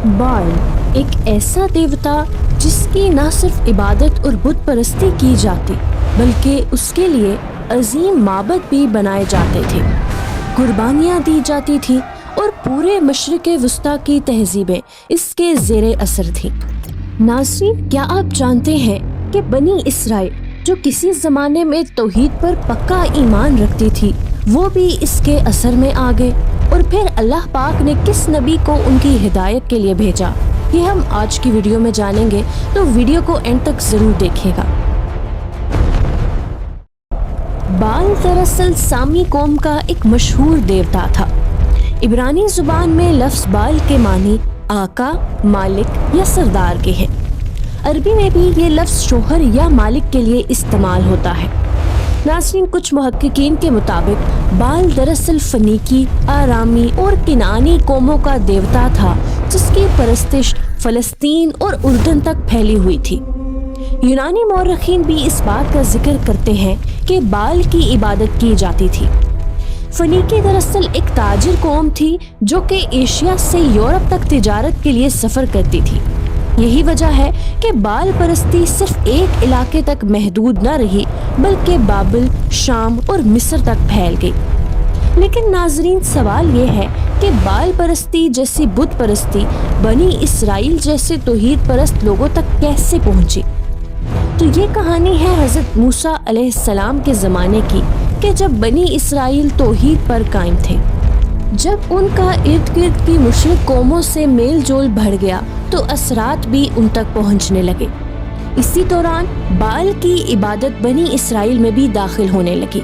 बाल एक ऐसा देवता जिसकी न सिर्फ इबादत और बुत परस्ती की जाती बल्कि उसके लिए अजीम माबद भी बनाए जाते थे, कुर्बानियाँ दी जाती थी और पूरे मशरिक़ वस्ता की तहजीबें इसके ज़ेरे असर थीं। नाज़रीन, क्या आप जानते हैं कि बनी इसराइल जो किसी ज़माने में तौहीद पर पक्का ईमान रखती थी वो भी इसके असर में आ गए, और फिर अल्लाह पाक ने किस नबी को उनकी हिदायत के लिए भेजा, ये हम आज की वीडियो में जानेंगे, तो वीडियो को एंड तक ज़रूर देखिएगा। बाल दरअसल सामी कौम का एक मशहूर देवता था। इब्रानी ज़ुबान में लफ्ज़ बाल के मानी आका, मालिक या सरदार के हैं। अरबी में भी ये लफ्ज़ शोहर या मालिक के लिए इस्तेमाल होता है। नाज़रीन, कुछ मुहक्किकीन के मुताबिक बाल दरअसल फनीकी, आरामी और किनानी कौमों का देवता था जिसकी परस्तिश फ़लस्तीन और उर्दन तक फैली हुई थी। यूनानी मौरखीन भी इस बात का जिक्र करते हैं कि बाल की इबादत की जाती थी। फनीकी दरअसल एक ताजिर कौम थी जो कि एशिया से यूरोप तक तिजारत के लिए सफ़र करती थी। यही वजह है कि बाल परस्ती सिर्फ एक इलाके तक महदूद न रही बल्कि बाबिल, शाम और मिस्र तक फैल गई। लेकिन नाजरीन, सवाल ये है कि बाल परस्ती जैसी बुत परस्ती बनी इसराइल जैसे तौहीद परस्त लोगों तक कैसे पहुंची। तो ये कहानी है हज़रत मूसा अलैहिस्सलाम के ज़माने की कि जब बनी इसराइल तौहीद पर कायम थे। जब उनका इर्द गिर्द की मुशरिक कौमों से मेल जोल बढ़ गया तो असरात भी उन तक पहुंचने लगे। इसी दौरान बाल की इबादत बनी इसराइल में भी दाखिल होने लगी।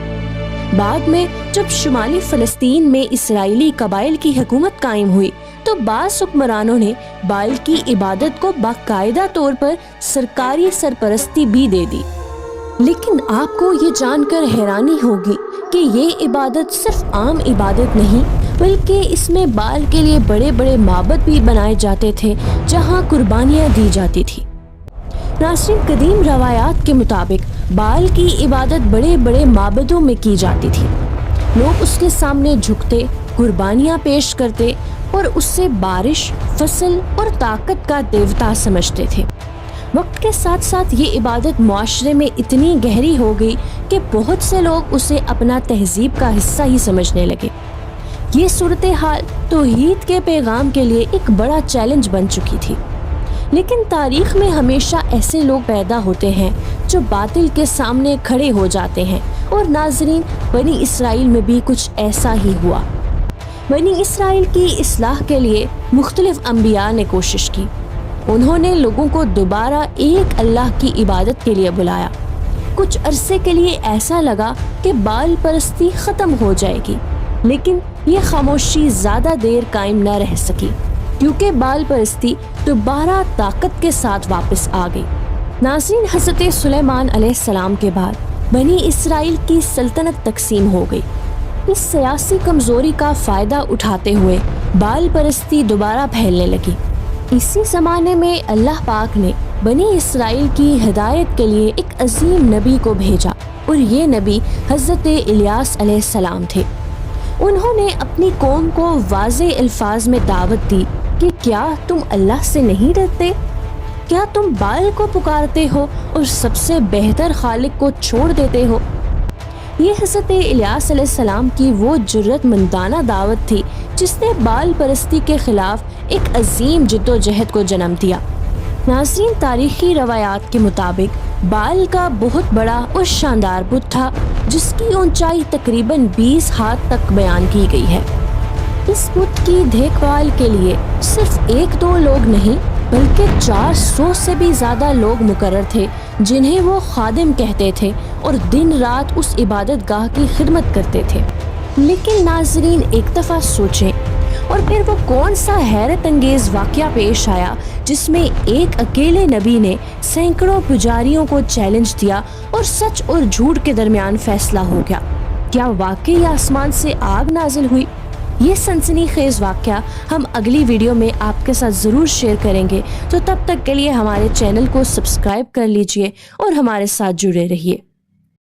बाद में जब शुमाली फ़लस्तीन में इसराइली कबाइल की हुकूमत कायम हुई तो बाज़ हुक्मरानों ने बाल की इबादत को बाकायदा तौर पर सरकारी सरपरस्ती भी दे दी। लेकिन आपको ये जानकर हैरानी होगी कि ये इबादत सिर्फ आम इबादत नहीं बल्कि इसमें बाल के लिए बड़े बड़े माबद भी बनाए जाते थे जहाँ कुर्बानियाँ दी जाती थी। नाज़रीन, कदीम रवायात के मुताबिक बाल की इबादत बड़े बड़े माबदों में की जाती थी। लोग उसके सामने झुकते, कुर्बानियाँ पेश करते और उससे बारिश, फसल और ताकत का देवता समझते थे। वक्त के साथ साथ ये इबादत मुआशरे में इतनी गहरी हो गई कि बहुत से लोग उसे अपना तहजीब का हिस्सा ही समझने लगे। ये सूरत हाल तौहीद के पैगाम के लिए एक बड़ा चैलेंज बन चुकी थी। लेकिन तारीख में हमेशा ऐसे लोग पैदा होते हैं जो बातिल के सामने खड़े हो जाते हैं, और नाजरीन, बनी इसराइल में भी कुछ ऐसा ही हुआ। बनी इसराइल की इस्लाह के लिए मुख्तलिफ अंबिया ने कोशिश की। उन्होंने लोगों को दोबारा एक अल्लाह की इबादत के लिए बुलाया। कुछ अरसे के लिए ऐसा लगा कि बाल परस्ती ख़त्म हो जाएगी, लेकिन ये खामोशी ज़्यादा देर कायम न रह सकी क्योंकि बाल परस्ती दोबारा ताकत के साथ वापस आ गई। नाज़रीन, हज़रत सुलेमान अलैहिस्सलाम के बाद बनी इसराइल की सल्तनत तकसीम हो गई। इस सियासी कमज़ोरी का फ़ायदा उठाते हुए बाल परस्ती दोबारा फैलने लगी। इसी ज़माने में अल्लाह पाक ने बनी इसराइल की हिदायत के लिए एक अजीम नबी को भेजा, और ये नबी हज़रत इलियास अलैहिस्सलाम थे। उन्होंने अपनी कौम को वाज़े अल्फाज में दावत दी कि क्या तुम अल्लाह से नहीं डरते? क्या तुम बाल को पुकारते हो और सबसे बेहतर खालिक को छोड़ देते हो? ये हज़रत इलियास अलैहिस्सलाम की वो जुर्रतमंदाना दावत थी जिसने बाल परस्ती के खिलाफ एक अजीम जिद्दोजहद को जन्म दिया। नाज़रीन, तारीखी रवायात के मुताबिक बाल का बहुत बड़ा और शानदार बुत था जिसकी ऊंचाई तकरीबन 20 हाथ तक बयान की गई है। इस बुत की देखभाल के लिए सिर्फ 1-2 लोग नहीं बल्कि 400 से भी ज़्यादा लोग मुकर्रर थे जिन्हें वो खादिम कहते थे और दिन रात उस इबादत गाह की खिदमत करते थे। लेकिन नाजरीन, एक दफ़ा सोचें, और फिर वो कौन सा हैरत अंगेज़ वाक़या पेश आया जिसमें एक अकेले नबी ने सैकड़ों पुजारियों को चैलेंज दिया और सच और झूठ के दरमियान फैसला हो गया। क्या वाकई आसमान से आग नाजिल हुई? ये सनसनीखेज वाक़या हम अगली वीडियो में आपके साथ ज़रूर शेयर करेंगे। तो तब तक के लिए हमारे चैनल को सब्सक्राइब कर लीजिए और हमारे साथ जुड़े रहिए।